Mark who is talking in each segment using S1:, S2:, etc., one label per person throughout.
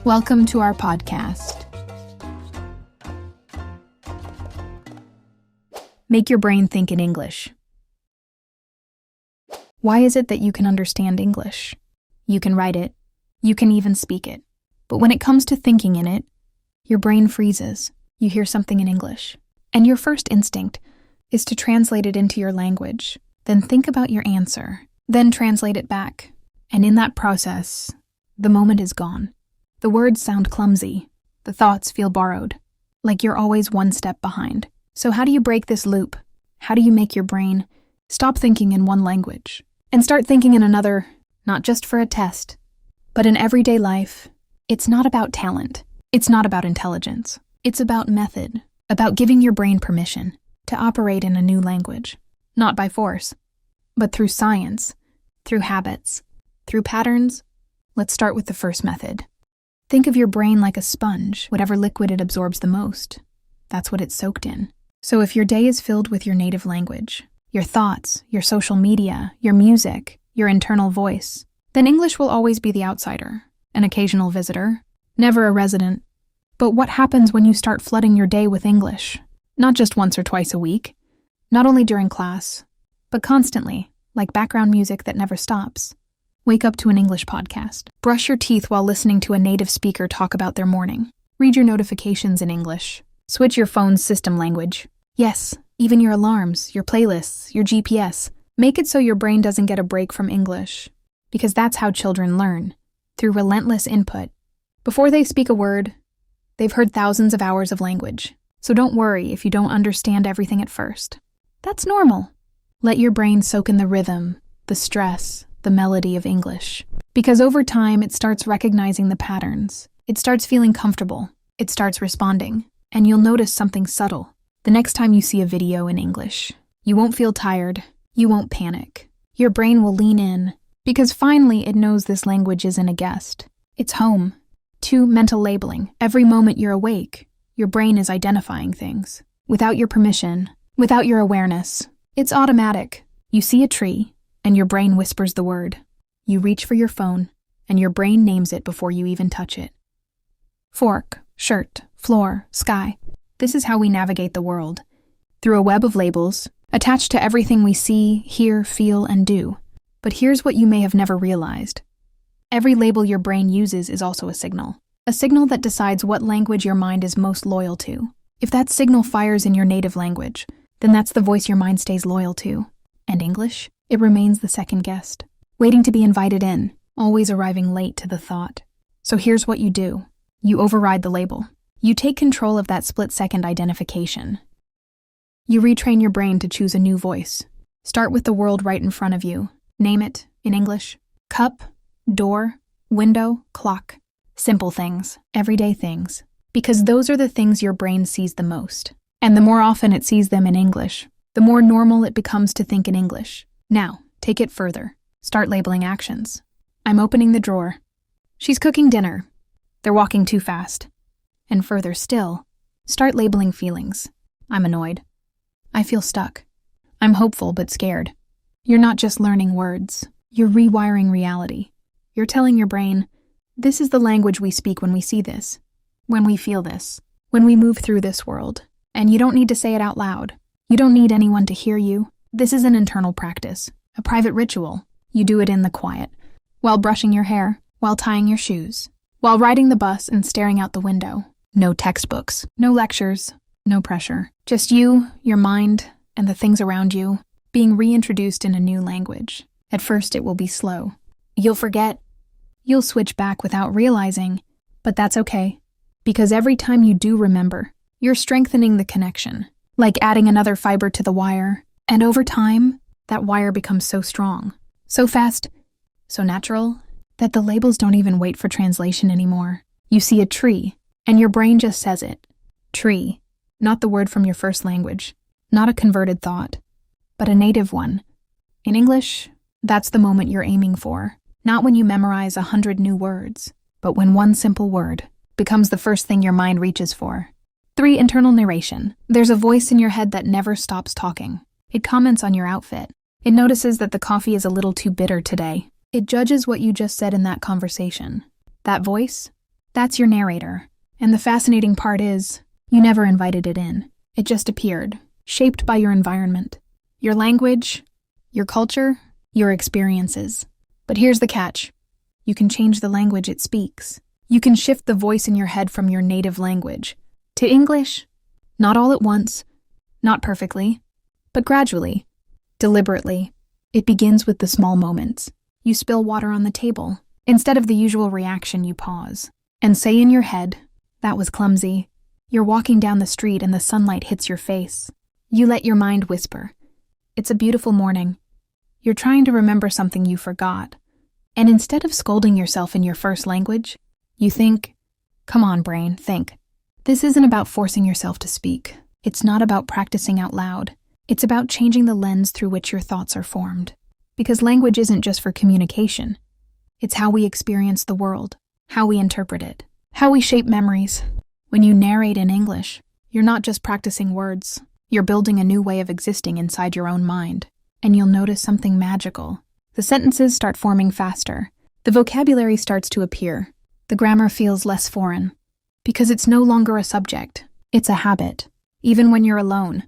S1: Welcome to our podcast. Make your brain think in English. Why is it that you can understand English? You can write it, you can even speak it. But when it comes to thinking in it, your brain freezes. You hear something in English, and your first instinct is to translate it into your language, then think about your answer, then translate it back. And in that process, the moment is gone. The words sound clumsy. The thoughts feel borrowed, like you're always one step behind. So how do you break this loop? How do you make your brain stop thinking in one language and start thinking in another, not just for a test, but in everyday life? It's not about talent. It's not about intelligence. It's about method, about giving your brain permission to operate in a new language, not by force, but through science, through habits, through patterns. Let's start with the first method. Think of your brain like a sponge. Whatever liquid it absorbs the most, that's what it's soaked in. So if your day is filled with your native language, your thoughts, your social media, your music, your internal voice, then English will always be the outsider, an occasional visitor, never a resident. But what happens when you start flooding your day with English? Not just once or twice a week, not only during class, but constantly, like background music that never stops. Wake up to an English podcast. Brush your teeth while listening to a native speaker talk about their morning. Read your notifications in English. Switch your phone's system language. Yes, even your alarms, your playlists, your GPS. Make it so your brain doesn't get a break from English, because that's how children learn, through relentless input. Before they speak a word, they've heard thousands of hours of language. So don't worry if you don't understand everything at first. That's normal. Let your brain soak in the rhythm, the stress, the melody of English. Because over time, it starts recognizing the patterns. It starts feeling comfortable. It starts responding. And you'll notice something subtle. The next time you see a video in English, you won't feel tired. You won't panic. Your brain will lean in, because finally it knows this language isn't a guest. It's home. To mental labeling. Every moment you're awake, your brain is identifying things. Without your permission, without your awareness. It's automatic. You see a tree, and your brain whispers the word. You reach for your phone, and your brain names it before you even touch it. Fork, shirt, floor, sky. This is how we navigate the world. Through a web of labels, attached to everything we see, hear, feel, and do. But here's what you may have never realized. Every label your brain uses is also a signal that decides what language your mind is most loyal to. If that signal fires in your native language, then that's the voice your mind stays loyal to. And English? It remains the second guest, waiting to be invited in, always arriving late to the thought. So here's what you do. You override the label. You take control of that split-second identification. You retrain your brain to choose a new voice. Start with the world right in front of you. Name it, in English. Cup, door, window, clock. Simple things, everyday things. Because those are the things your brain sees the most. And the more often it sees them in English, the more normal it becomes to think in English. Now, take it further. Start labeling actions. I'm opening the drawer. She's cooking dinner. They're walking too fast. And further still, start labeling feelings. I'm annoyed. I feel stuck. I'm hopeful but scared. You're not just learning words. You're rewiring reality. You're telling your brain, this is the language we speak when we see this, when we feel this, when we move through this world. And you don't need to say it out loud. You don't need anyone to hear you. This is an internal practice, a private ritual. You do it in the quiet, while brushing your hair, while tying your shoes, while riding the bus and staring out the window. No textbooks, no lectures, no pressure. Just you, your mind, and the things around you, being reintroduced in a new language. At first it will be slow. You'll forget. You'll switch back without realizing, but that's okay. Because every time you do remember, you're strengthening the connection, like adding another fiber to the wire. And over time, that wire becomes so strong, so fast, so natural, that the labels don't even wait for translation anymore. You see a tree, and your brain just says it. Tree, not the word from your first language, not a converted thought, but a native one. In English, that's the moment you're aiming for. Not when you memorize 100 new words, but when one simple word becomes the first thing your mind reaches for. 3. Internal narration. There's a voice in your head that never stops talking. It comments on your outfit. It notices that the coffee is a little too bitter today. It judges what you just said in that conversation. That voice? That's your narrator. And the fascinating part is, you never invited it in. It just appeared, shaped by your environment, your language, your culture, your experiences. But here's the catch. You can change the language it speaks. You can shift the voice in your head from your native language to English. Not all at once, not perfectly, but gradually, deliberately. It begins with the small moments. You spill water on the table. Instead of the usual reaction, you pause and say in your head, "That was clumsy." You're walking down the street and the sunlight hits your face. You let your mind whisper, "It's a beautiful morning." You're trying to remember something you forgot. And instead of scolding yourself in your first language, you think, "Come on, brain, think." This isn't about forcing yourself to speak. It's not about practicing out loud. It's about changing the lens through which your thoughts are formed. Because language isn't just for communication. It's how we experience the world, how we interpret it, how we shape memories. When you narrate in English, you're not just practicing words. You're building a new way of existing inside your own mind. And you'll notice something magical. The sentences start forming faster. The vocabulary starts to appear. The grammar feels less foreign. Because it's no longer a subject. It's a habit. Even when you're alone.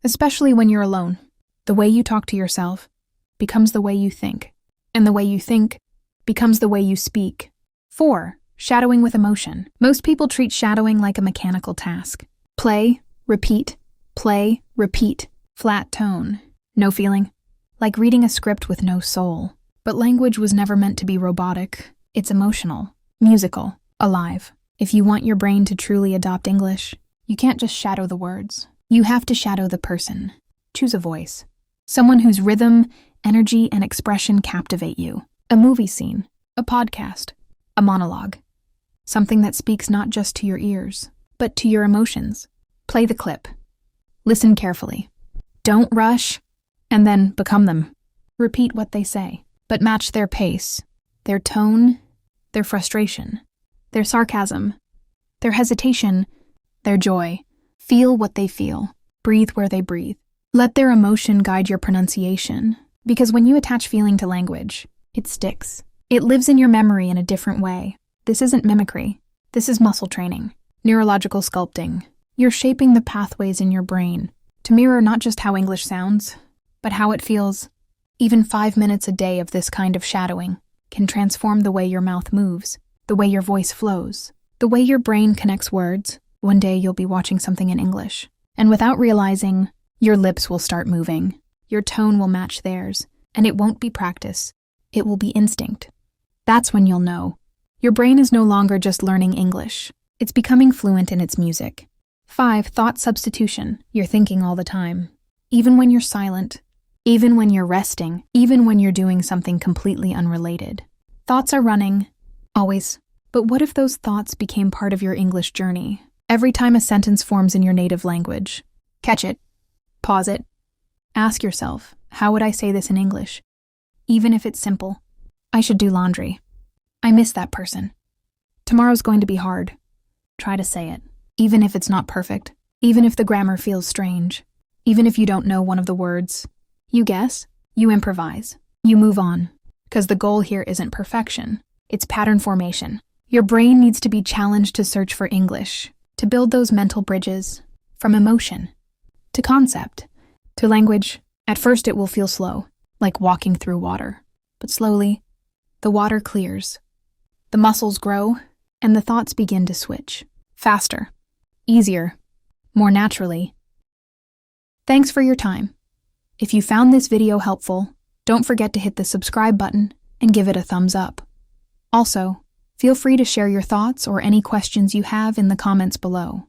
S1: Especially when you're alone. The way you talk to yourself becomes the way you think. And the way you think becomes the way you speak. 4. Shadowing with emotion. Most people treat shadowing like a mechanical task. Play, repeat, flat tone. No feeling. Like reading a script with no soul. But language was never meant to be robotic. It's emotional, musical, alive. If you want your brain to truly adopt English, you can't just shadow the words. You have to shadow the person. Choose a voice. Someone whose rhythm, energy, and expression captivate you. A movie scene, a podcast, a monologue. Something that speaks not just to your ears, but to your emotions. Play the clip. Listen carefully. Don't rush, and then become them. Repeat what they say, but match their pace, their tone, their frustration, their sarcasm, their hesitation, their joy. Feel what they feel. Breathe where they breathe. Let their emotion guide your pronunciation, because when you attach feeling to language, it sticks. It lives in your memory in a different way. This isn't mimicry. This is muscle training, neurological sculpting. You're shaping the pathways in your brain to mirror not just how English sounds, but how it feels. Even 5 minutes a day of this kind of shadowing can transform the way your mouth moves, the way your voice flows, the way your brain connects words. One day you'll be watching something in English, and without realizing, your lips will start moving. Your tone will match theirs, and it won't be practice. It will be instinct. That's when you'll know. Your brain is no longer just learning English. It's becoming fluent in its music. 5. Thought substitution. You're thinking all the time. Even when you're silent, even when you're resting, even when you're doing something completely unrelated. Thoughts are running, always. But what if those thoughts became part of your English journey? Every time a sentence forms in your native language, catch it, pause it, ask yourself, how would I say this in English? Even if it's simple. I should do laundry. I miss that person. Tomorrow's going to be hard. Try to say it, even if it's not perfect, even if the grammar feels strange, even if you don't know one of the words. You guess, you improvise, you move on, because the goal here isn't perfection, it's pattern formation. Your brain needs to be challenged to search for English, to build those mental bridges, from emotion to concept to language. At first it will feel slow, like walking through water, but slowly, the water clears, the muscles grow, and the thoughts begin to switch. Faster, easier, more naturally. Thanks for your time. If you found this video helpful, don't forget to hit the subscribe button and give it a thumbs up. Also, feel free to share your thoughts or any questions you have in the comments below.